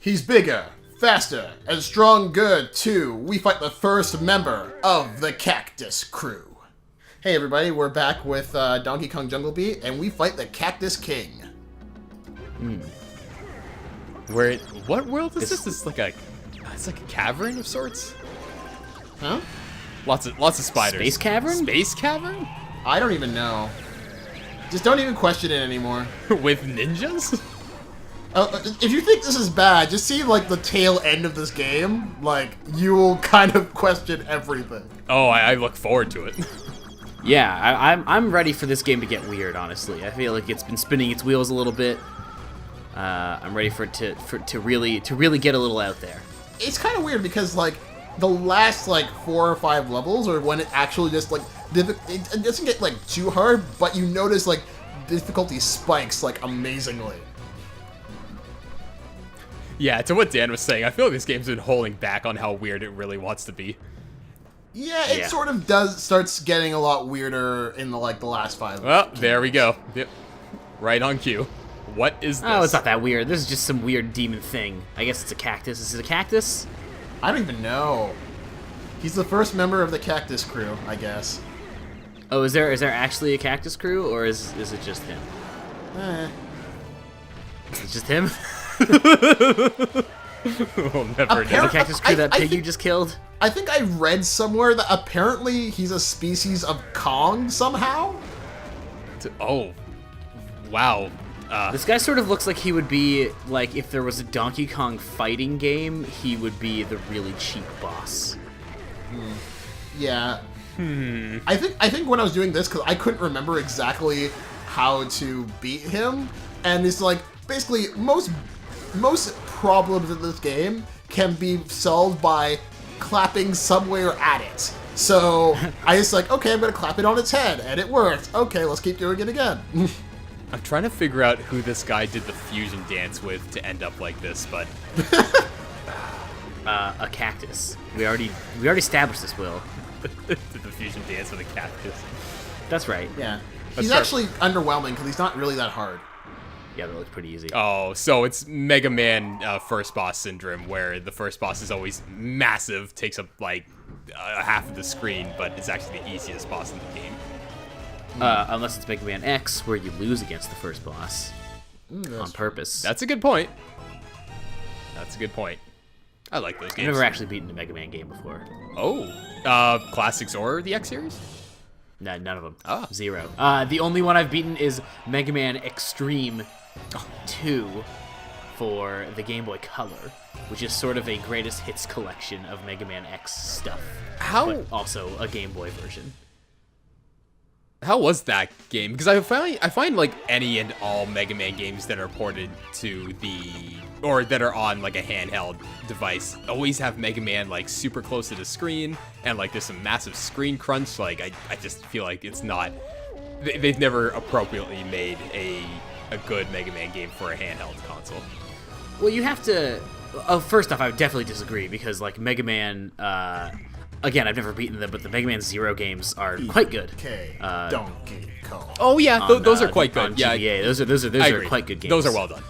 He's bigger, faster, and strong good too. We fight the first member of the Cactus crew. Hey everybody, we're back with Donkey Kong Jungle Beat, and we fight the Cactus King. What world is this? It's like a cavern of sorts. Huh? Lots of spiders. Space cavern? Space cavern? I don't even know. Just don't even question it anymore. With ninjas? If you think this is bad, just see like the tail end of this game. Like you will kind of question everything. Oh, I look forward to it. Yeah, I'm ready for this game to get weird. Honestly, I feel like it's been spinning its wheels a little bit. I'm ready for it to really get a little out there. It's kind of weird because like the last like 4 or 5 levels are when it actually just like it doesn't get like too hard, but you notice like difficulty spikes like amazingly. Yeah, to what Dan was saying, I feel like this game's been holding back on how weird it really wants to be. Yeah, it sort of starts getting a lot weirder in the last 5 Well, there we go. Yep. Right on cue. What is this? Oh, it's not that weird. This is just some weird demon thing. I guess it's a cactus. Is it a cactus? I don't even know. He's the first member of the Cactus crew, I guess. Oh, is there actually a cactus crew, or is it just him? Is it just him? We'll never know. The cactus crew that pig you just killed? I think I read somewhere that apparently he's a species of Kong somehow. Oh, wow. This guy sort of looks like he would be, like, if there was a Donkey Kong fighting game, he would be the really cheap boss. Yeah. I think when I was doing this, because I couldn't remember exactly how to beat him, and it's like, basically, most problems in this game can be solved by clapping somewhere at it. So I just like, okay, I'm gonna clap it on its head, and it worked. Okay, let's keep doing it again. I'm trying to figure out who this guy did the fusion dance with to end up like this, but A cactus. We already established this, Will. did the fusion dance with a cactus. That's right. Yeah. He's actually underwhelming because he's not really that hard. Yeah, that looks pretty easy. Oh, so it's Mega Man first boss syndrome, where the first boss is always massive, takes up like half of the screen, but it's actually the easiest boss in the game. Unless it's Mega Man X, where you lose against the first boss on purpose. That's a good point. That's a good point. I like those games. I've never actually beaten a Mega Man game before. Oh, classics or the X series? No, none of them. Ah. 0. The only one I've beaten is Mega Man Extreme 2 for the Game Boy Color, which is sort of a greatest hits collection of Mega Man X stuff. But also a Game Boy version. How was that game? Because I find like any and all Mega Man games that are ported to or that are on like a handheld device always have Mega Man like super close to the screen, and like there's some massive screen crunch. Like I just feel like it's not, they've never appropriately made a good Mega Man game for a handheld console. Well, you have to. Oh, first off, I would definitely disagree because like Mega Man. Again, I've never beaten them, but the Mega Man 0 games are quite good. Okay. Donkey Kong. Oh yeah, those are quite good. Yeah, GBA. Those are quite good games. Those are well done.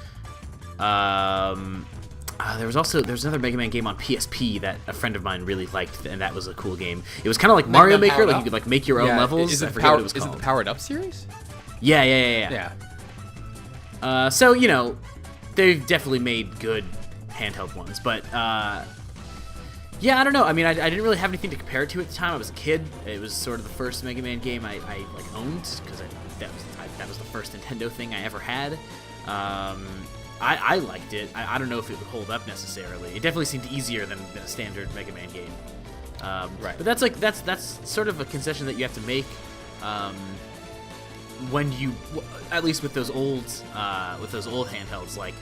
There was another Mega Man game on PSP that a friend of mine really liked, and that was a cool game. It was kind of like Mario Maker, like you could like make your own levels. Is it what it was Is called. it the Powered Up series? Yeah. So you know, they've definitely made good handheld ones, but yeah, I don't know. I mean, I didn't really have anything to compare it to at the time. I was a kid. It was sort of the first Mega Man game I like owned because that was the first Nintendo thing I ever had. I liked it. I don't know if it would hold up necessarily. It definitely seemed easier than a standard Mega Man game. Right. But that's sort of a concession that you have to make when you, at least with those old handhelds, like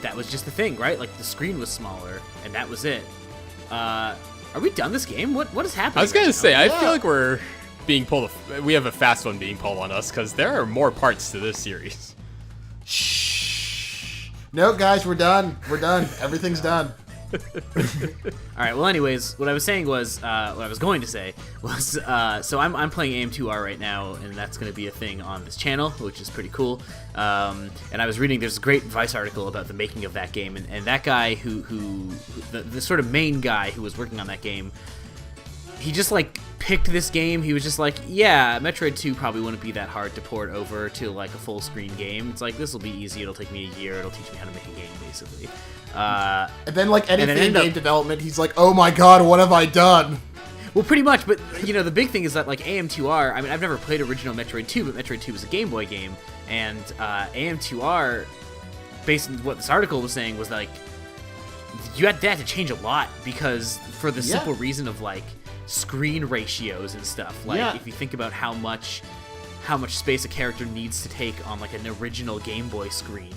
that was just the thing, right? Like the screen was smaller and that was it. Are we done this game? What is happening? I was gonna say, I feel like we're being pulled. We have a fast one being pulled on us because there are more parts to this series. Shh. No, guys, we're done. We're done. Everything's done. All right. Well, anyways, what I was saying was, what I was going to say was, so I'm playing AM2R right now, and that's going to be a thing on this channel, which is pretty cool. And I was reading, there's a great Vice article about the making of that game, and that guy the sort of main guy who was working on that game, he just like picked this game. He was just like, yeah, Metroid 2 probably wouldn't be that hard to port over to like a full screen game. It's like, this will be easy. It'll take me a year. It'll teach me how to make a game, basically. And then like anything in game development, he's like, oh my god, what have I done? Well, pretty much, but you know, the big thing is that like AM2R, I mean, I've never played original Metroid 2, but Metroid 2 was a Game Boy game, and AM2R, based on what this article was saying, was like, you had that to change a lot, because for the simple reason of like screen ratios and stuff. Like if you think about how much space a character needs to take on like an original Game Boy screen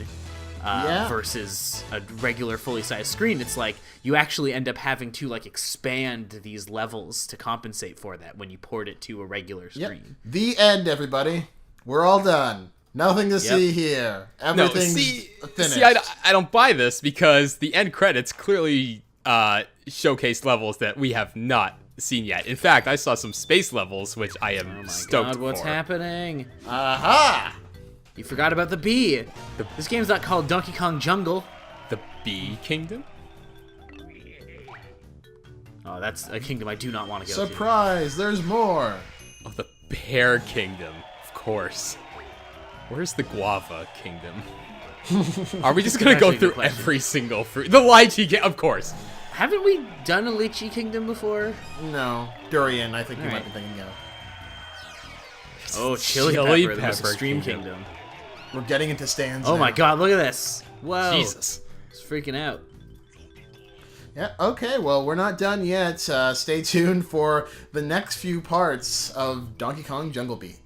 versus a regular fully sized screen, it's like you actually end up having to like expand these levels to compensate for that when you port it to a regular screen. The end, everybody. We're all done. Nothing to see here. Everything's finished. See, I don't buy this, because the end credits clearly showcase levels that we have not seen yet. In fact, I saw some space levels, which I am stoked for. What's happening? Aha! You forgot about the bee. This game's not called Donkey Kong Jungle. The Bee Kingdom? Oh, that's a kingdom I do not want to go to. Surprise! There's more! Oh, the Pear Kingdom. Of course. Where's the Guava Kingdom? Are we just gonna go through every single fruit? The Lychee Kingdom, of course. Haven't we done a Lychee Kingdom before? No. Durian, I think you might be thinking of. Oh, Chili Pepper, the most extreme kingdom. We're getting into stands Oh now. my god, look at this. Whoa. Jesus. It's freaking out. Yeah, okay, well, we're not done yet. Stay tuned for the next few parts of Donkey Kong Jungle Beat.